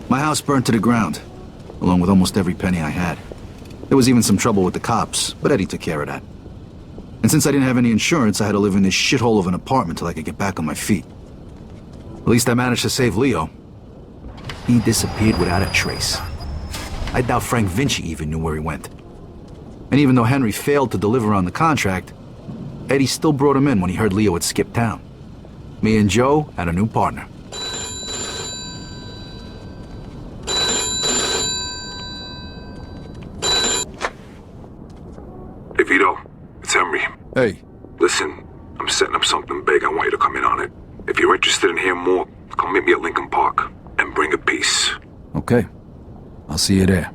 My house burned to the ground, along with almost every penny I had. There was even some trouble with the cops, but Eddie took care of that. And since I didn't have any insurance, I had to live in this shithole of an apartment till I could get back on my feet. At least I managed to save Leo. He disappeared without a trace. I doubt Frank Vinci even knew where he went. And even though Henry failed to deliver on the contract, Eddie still brought him in when he heard Leo had skipped town. Me and Joe had a new partner. Hey, Vito. It's Henry. Hey. Listen, I'm setting up something big. I want you to come in on it. If you're interested in hearing more, come meet me at Lincoln Park. And bring a piece. Okay. I'll see you there.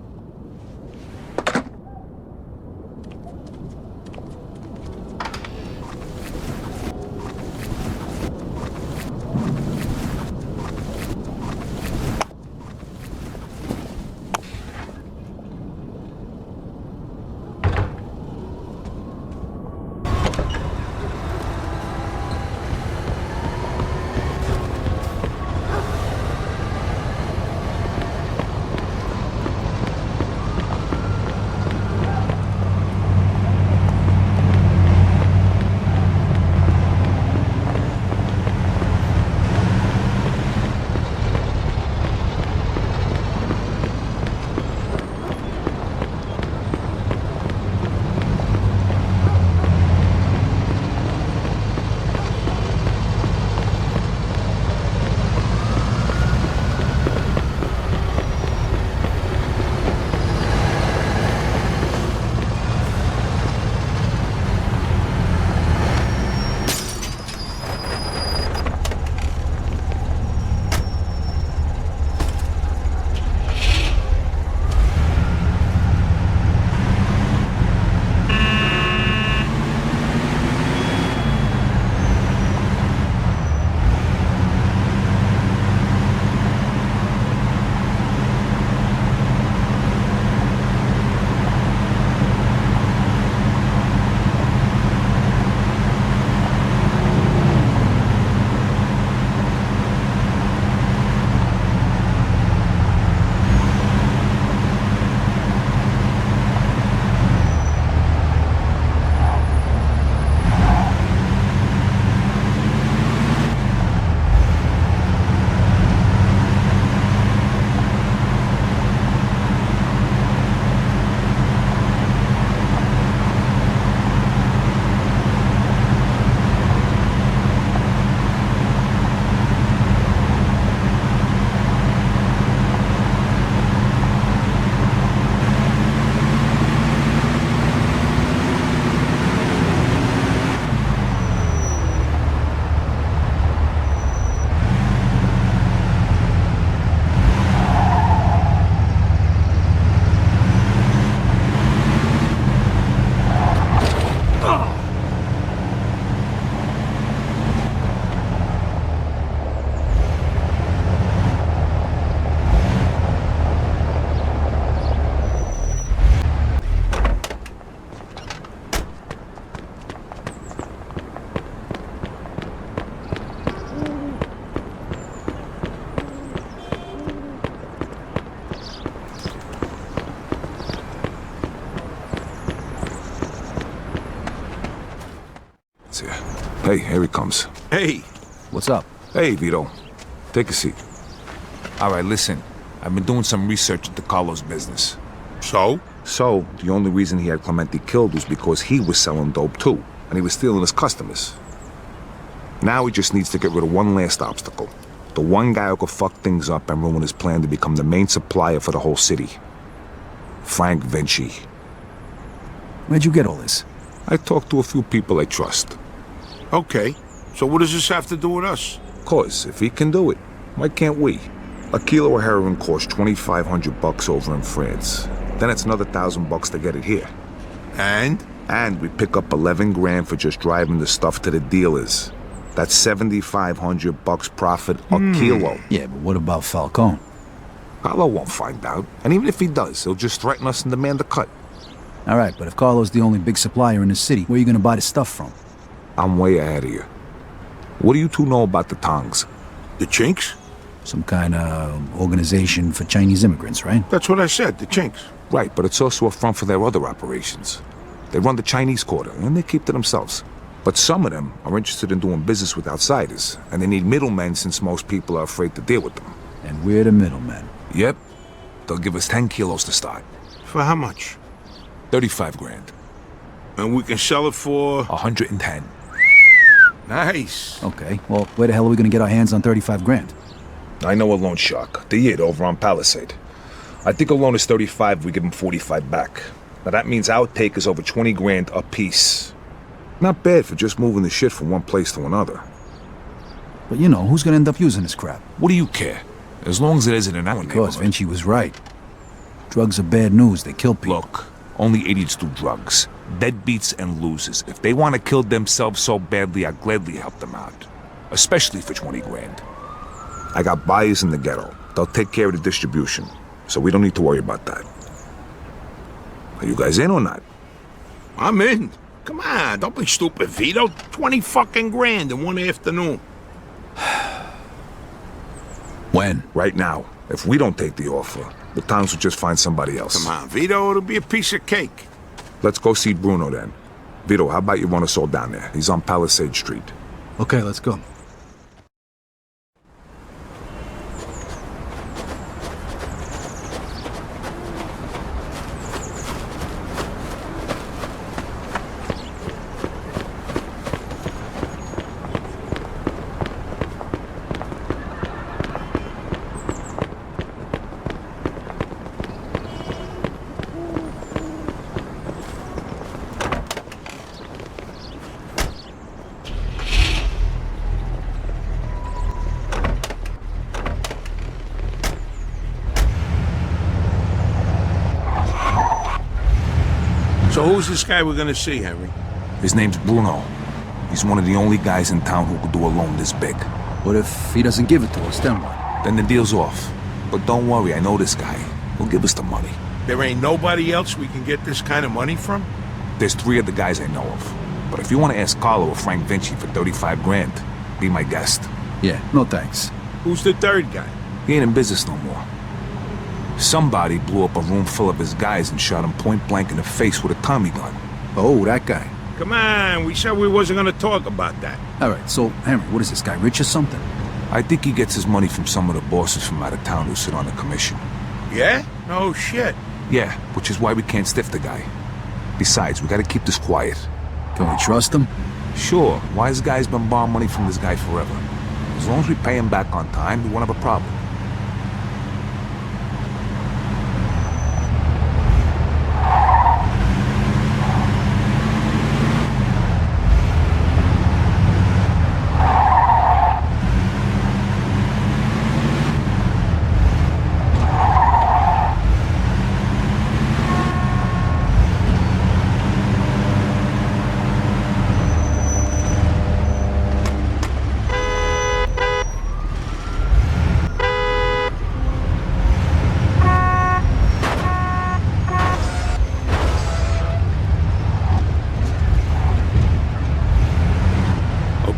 Hey, here he comes. Hey! What's up? Hey, Vito. Take a seat. All right, listen. I've been doing some research into Carlos' business. So, the only reason he had Clemente killed was because he was selling dope too, and he was stealing his customers. Now he just needs to get rid of one last obstacle. The one guy who could fuck things up and ruin his plan to become the main supplier for the whole city. Frank Vinci. Where'd you get all this? I talked to a few people I trust. Okay, so what does this have to do with us? 'Cause if he can do it, why can't we? A kilo of heroin costs $2,500 over in France. Then it's another $1,000 to get it here. And? And we pick up 11 grand for just driving the stuff to the dealers. That's $7,500 profit a kilo. Yeah, but what about Falcone? Carlo won't find out. And even if he does, he'll just threaten us and demand a cut. All right, but if Carlo's the only big supplier in the city, where are you gonna buy the stuff from? I'm way ahead of you. What do you two know about the Tongs? The Chinks? Some kind of organization for Chinese immigrants, right? That's what I said, the Chinks. Right, but it's also a front for their other operations. They run the Chinese quarter, and they keep to themselves. But some of them are interested in doing business with outsiders, and they need middlemen since most people are afraid to deal with them. And we're the middlemen. Yep. They'll give us 10 kilos to start. For how much? 35 grand. And we can sell it for... 110. Nice. Okay, well, where the hell are we gonna get our hands on 35 grand? I know a loan shark, the Yid over on Palisade. I think a loan is 35, we give him 45 back. Now that means our take is over 20 grand a piece. Not bad for just moving the shit from one place to another. But you know, who's gonna end up using this crap? What do you care? As long as it isn't in our Because neighborhood. Vinci was right. Drugs are bad news, they kill people. Look, only idiots do drugs. Deadbeats and losers. If they want to kill themselves so badly, I'd gladly help them out. Especially for 20 grand. I got buyers in the ghetto. They'll take care of the distribution, so we don't need to worry about that. Are you guys in or not? I'm in. Come on, don't be stupid, Vito. 20 fucking grand in one afternoon. When? Right now. If we don't take the offer, the towns will just find somebody else. Come on, Vito, it'll be a piece of cake. Let's go see Bruno then. Vito, how about you run us all down there? He's on Palisade Street. Okay, let's go. So who's this guy we're gonna see, Henry? His name's Bruno. He's one of the only guys in town who could do a loan this big. What if he doesn't give it to us, then what? Then the deal's off. But don't worry, I know this guy. He'll give us the money. There ain't nobody else we can get this kind of money from? There's 3 other guys I know of. But if you want to ask Carlo or Frank Vinci for 35 grand, be my guest. Yeah, no thanks. Who's the third guy? He ain't in business no more. Somebody blew up a room full of his guys and shot him point blank in the face with a Tommy gun. Oh, that guy. Come on, we said we wasn't gonna talk about that. Alright, so, Henry, what is this guy, rich or something? I think he gets his money from some of the bosses from out of town who sit on the commission. Yeah? No shit. Yeah, which is why we can't stiff the guy. Besides, we gotta keep this quiet. Can we trust him? Sure, wise guy's been borrowing money from this guy forever. As long as we pay him back on time, we won't have a problem.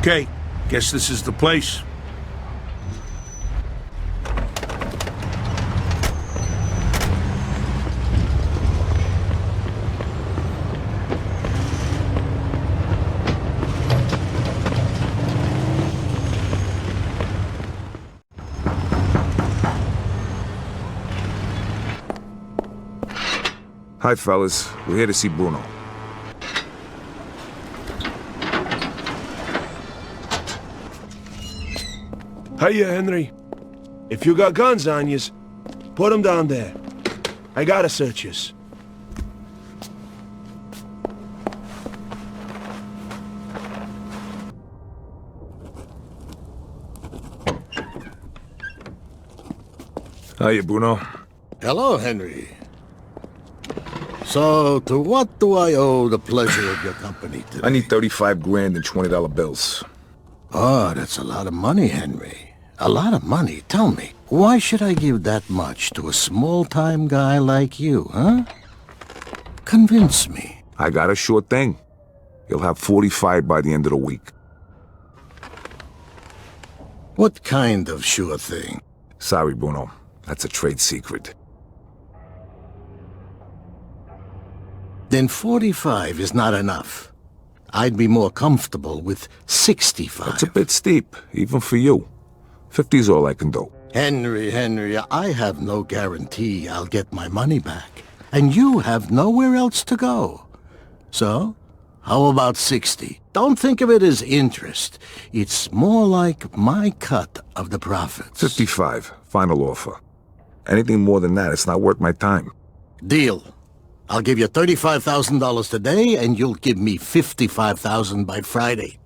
Okay, guess this is the place. Hi, fellas. We're here to see Bruno. Hiya, Henry. If you got guns on yous, put them down there. I gotta search yous. Hiya, Bruno. Hello, Henry. So, to what do I owe the pleasure of your company today? I need 35 grand in $20 bills. Oh, that's a lot of money, Henry. A lot of money. Tell me, why should I give that much to a small-time guy like you, huh? Convince me. I got a sure thing. You'll have 45 by the end of the week. What kind of sure thing? Sorry, Bruno. That's a trade secret. Then 45 is not enough. I'd be more comfortable with 65. That's a bit steep, even for you. 50's all I can do. Henry, I have no guarantee I'll get my money back. And you have nowhere else to go. So, how about 60? Don't think of it as interest. It's more like my cut of the profits. 55, final offer. Anything more than that, it's not worth my time. Deal. I'll give you $35,000 today, and you'll give me $55,000 by Friday.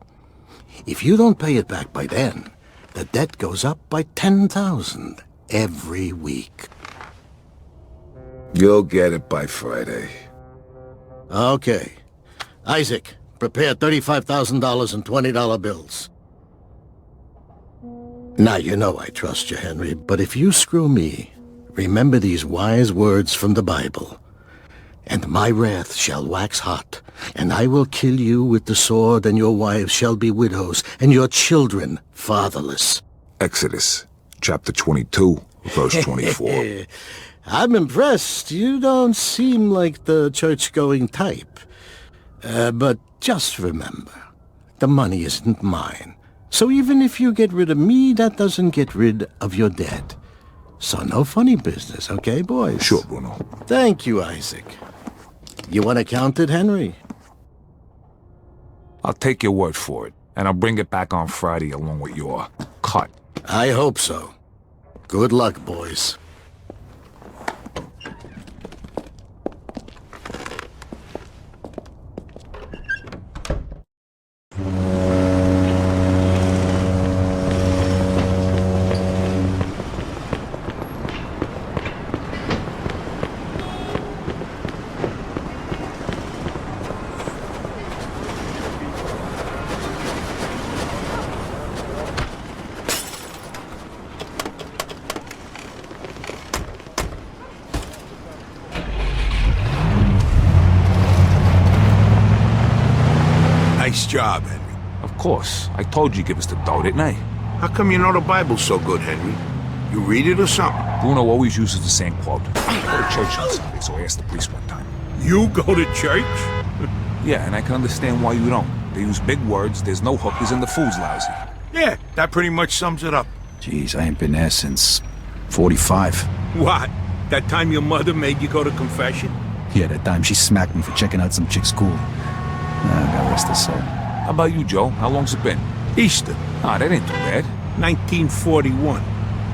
If you don't pay it back by then, the debt goes up by $10,000 every week. You'll get it by Friday. Okay. Isaac, prepare $35,000 in $20 bills. Now, you know I trust you, Henry, but if you screw me, remember these wise words from the Bible. And my wrath shall wax hot, and I will kill you with the sword, and your wives shall be widows, and your children fatherless. Exodus, chapter 22, verse 24. I'm impressed. You don't seem like the church-going type. But just remember, the money isn't mine. So even if you get rid of me, that doesn't get rid of your debt. So no funny business, okay, boys? Sure, Bruno. Thank you, Isaac. You want to count it, Henry? I'll take your word for it, and I'll bring it back on Friday along with your cut. I hope so. Good luck, boys. Nice job, Henry. Of course. I told you give us the dough, didn't I? How come you know the Bible so good, Henry? You read it or something? Bruno always uses the same quote. I go to church on Sunday, so I asked the priest one time. You go to church? Yeah, and I can understand why you don't. They use big words, there's no hookers, and the food's lousy. Yeah, that pretty much sums it up. Jeez, I ain't been there since 45. What? That time your mother made you go to confession? Yeah, that time she smacked me for checking out some chick's school. God rest her soul. How about you, Joe? How long's it been? Easter, Ah, that ain't too bad. 1941.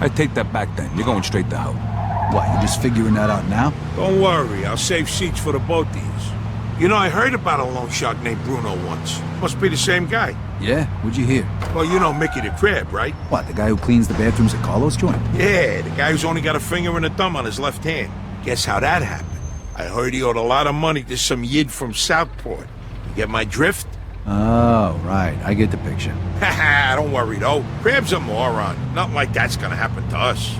I take that back then. You're going straight to hell. What, you just figuring that out now? Don't worry, I'll save seats for the both of yous. You know, I heard about a loan shark named Bruno once. Must be the same guy. Yeah? What'd you hear? Well, you know Mickey the Crab, right? What, the guy who cleans the bathrooms at Carlos' joint? Yeah, the guy who's only got a finger and a thumb on his left hand. Guess how that happened? I heard he owed a lot of money to some yid from Southport. You get my drift? Oh, right. I get the picture. Haha, don't worry though. Crab's a moron. Nothing like that's gonna happen to us.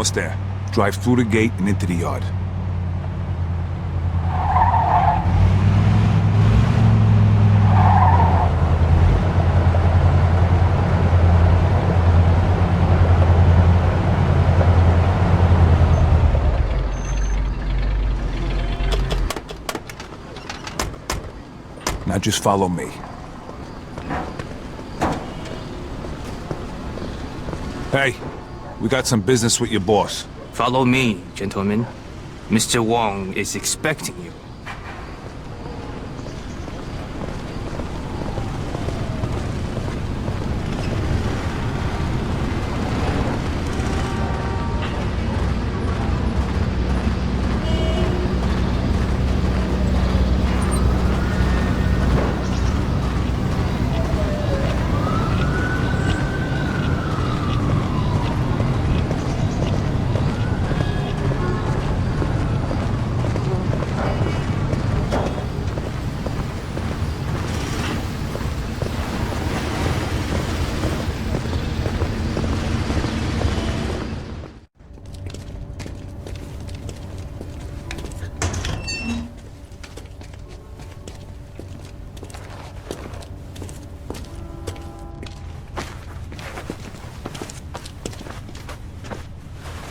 almost there. Drive through the gate and into the yard. Now just follow me. Hey, we got some business with your boss. Follow me, gentlemen. Mr. Wong is expecting you.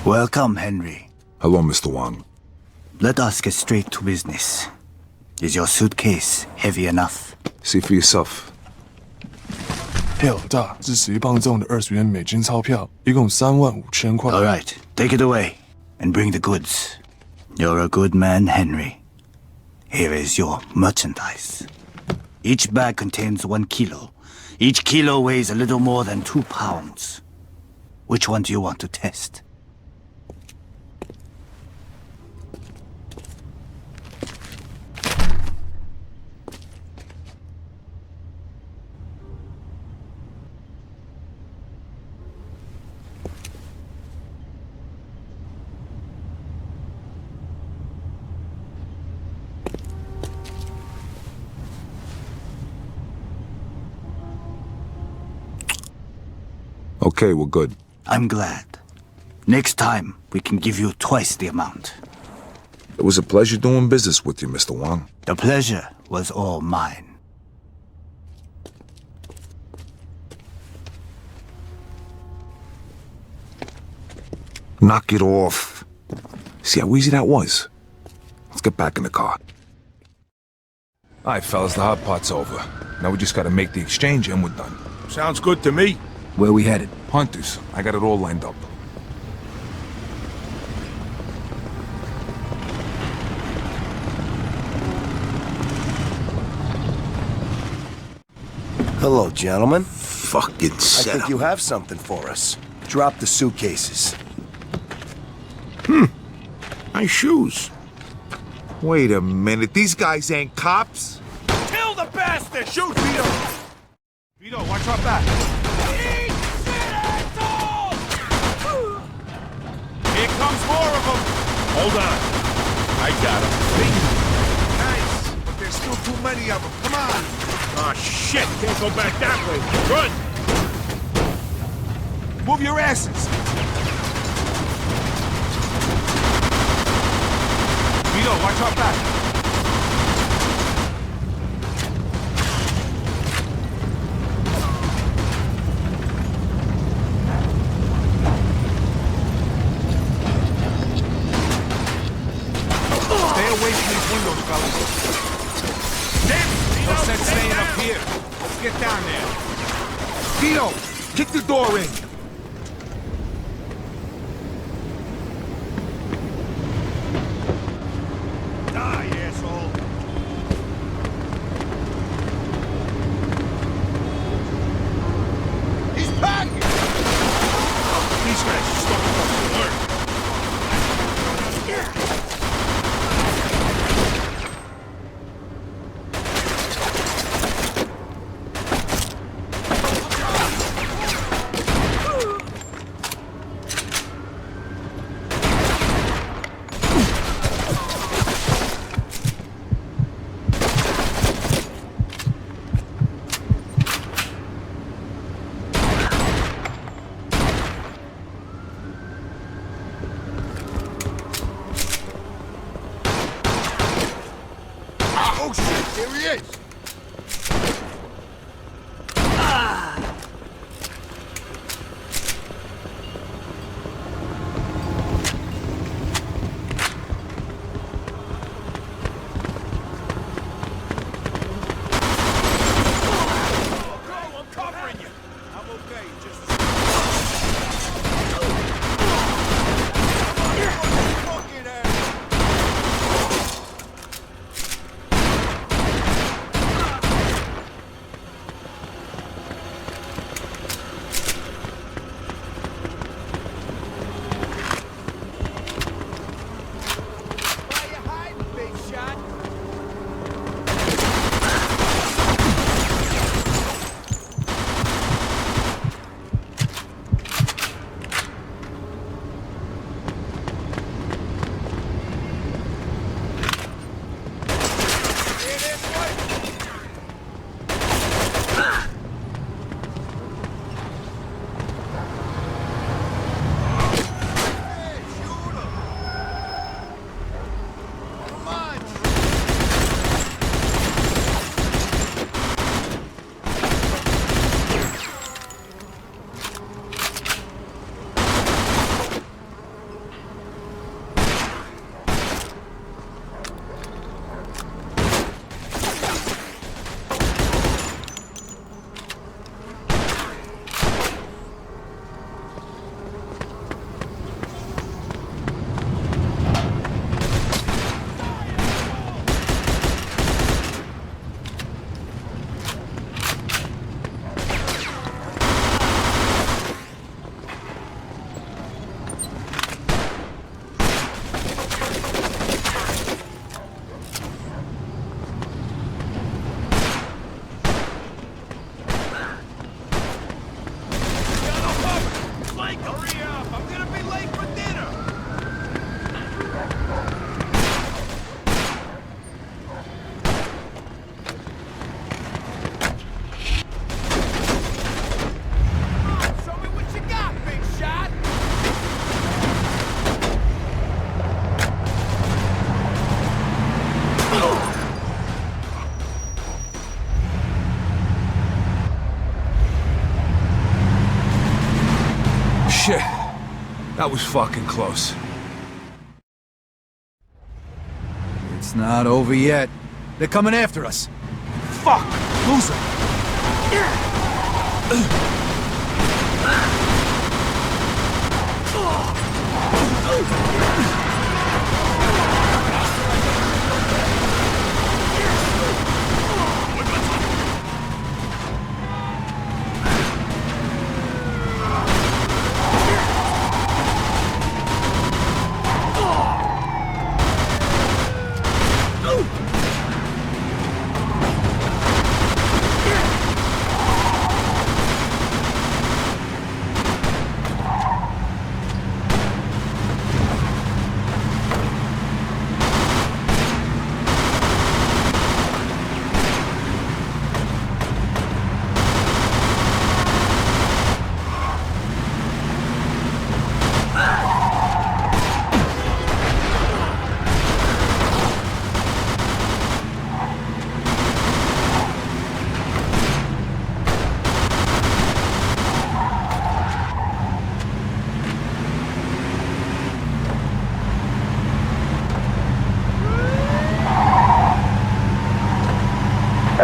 Welcome, Henry. Hello, Mr. Wang. Let us get straight to business. Is your suitcase heavy enough? See for yourself. 票大是10磅重的20元美金钞票，一共35000块。 All right, take it away and bring the goods. You're a good man, Henry. Here is your merchandise. Each bag contains 1 kilo. Each kilo weighs a little more than 2 pounds. Which one do you want to test? Okay, we're good. I'm glad. Next time, we can give you twice the amount. It was a pleasure doing business with you, Mr. Wang. The pleasure was all mine. Knock it off. See how easy that was? Let's get back in the car. All right, fellas, the hot part's over. Now we just gotta make the exchange and we're done. Sounds good to me. Where we headed? Hunters, I got it all lined up. Hello, gentlemen. Fucking I set think up. you have something for us. Drop the suitcases. Nice shoes. Wait a minute, these guys ain't cops? Kill the bastard! Shoot, Vito! Vito, watch our back. Here comes more of them. Hold on. I got him. Nice, but there's still too many of them. Come on. Oh, shit. Can't go back that way. Run. Move your asses. Vito, watch our back. Stay away from these windows, fellas. No sense staying up here. Let's get down there. Vito, kick the door in. Die, asshole. He's back! These guys are starting to learn. Oh shit, there he is! Shit. That was fucking close. It's not over yet. They're coming after us. Fuck! Loser!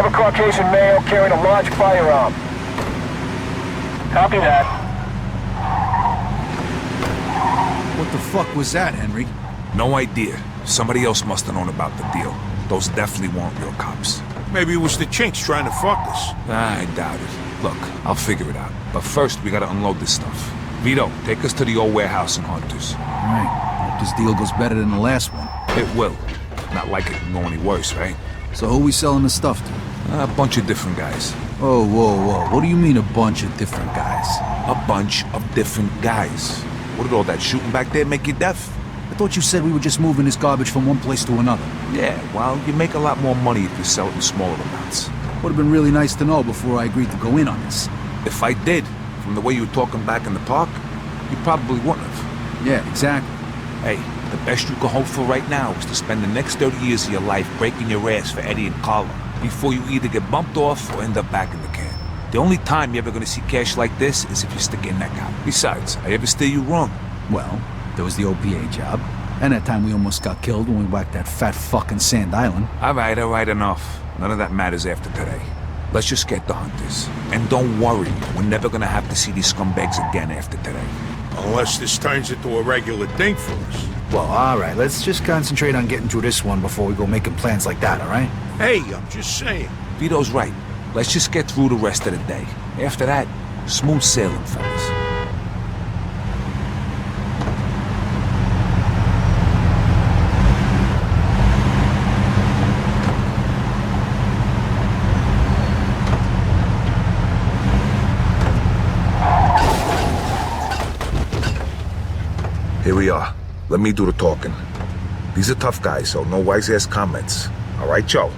Have a Caucasian male carrying a large firearm. Copy that. What the fuck was that, Henry? No idea. Somebody else must have known about the deal. Those definitely weren't real cops. Maybe it was the chinks trying to fuck us. I doubt it. Look, I'll figure it out. But first, we gotta unload this stuff. Vito, take us to the old warehouse in Hunters. Alright. Hope this deal goes better than the last one. It will. Not like it can go any worse, right? So who we selling the stuff to? A bunch of different guys. Whoa, whoa, whoa. What do you mean a bunch of different guys? A bunch of different guys. What did all that shooting back there make you deaf? I thought you said we were just moving this garbage from one place to another. Yeah, well, you make a lot more money if you sell it in smaller amounts. Would have been really nice to know before I agreed to go in on this. If I did, from the way you were talking back in the park, you probably wouldn't have. Yeah, exactly. Hey, The best you can hope for right now is to spend the next 30 years of your life breaking your ass for Eddie and Carla before you either get bumped off or end up back in the can. The only time you're ever gonna see cash like this is if you stick your neck out. Besides, I ever steer you wrong? Well, there was the OPA job, and that time we almost got killed when we whacked that fat fucking Sand Island. All right, enough. None of that matters after today. Let's just get the hunters. And don't worry, we're never gonna have to see these scumbags again after today. Unless this turns into a regular thing for us. Well, all right, let's just concentrate on getting through this one before we go making plans like that, all right? Hey, I'm just saying. Vito's right. Let's just get through the rest of the day. After that, smooth sailing, fellas. Here we are. Let me do the talking. These are tough guys, so no wise-ass comments. All right, Joe?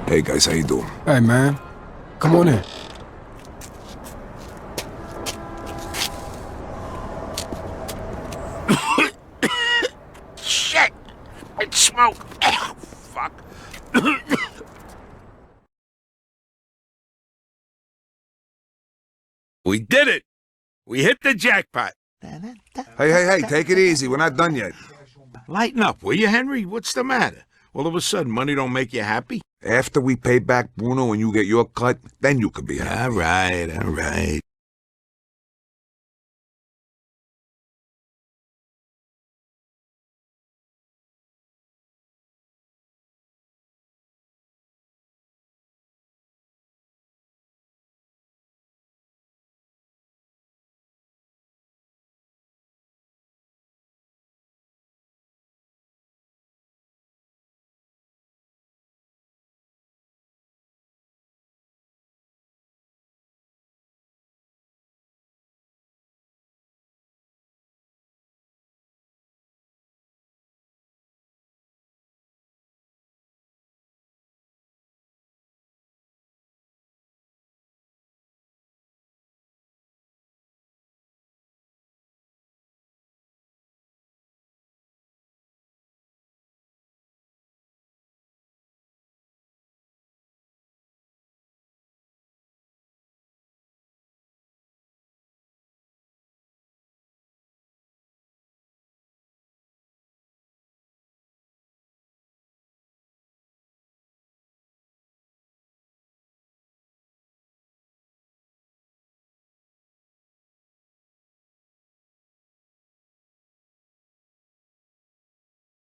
Hey, guys, how you doing? Hey, man. Come on in. Shit! It's smoke! Oh, fuck. We did it! We hit the jackpot. Hey, take it easy. We're not done yet. Lighten up, will you, Henry? What's the matter? All of a sudden, money don't make you happy? After we pay back Bruno and you get your cut, then you can be happy. All right.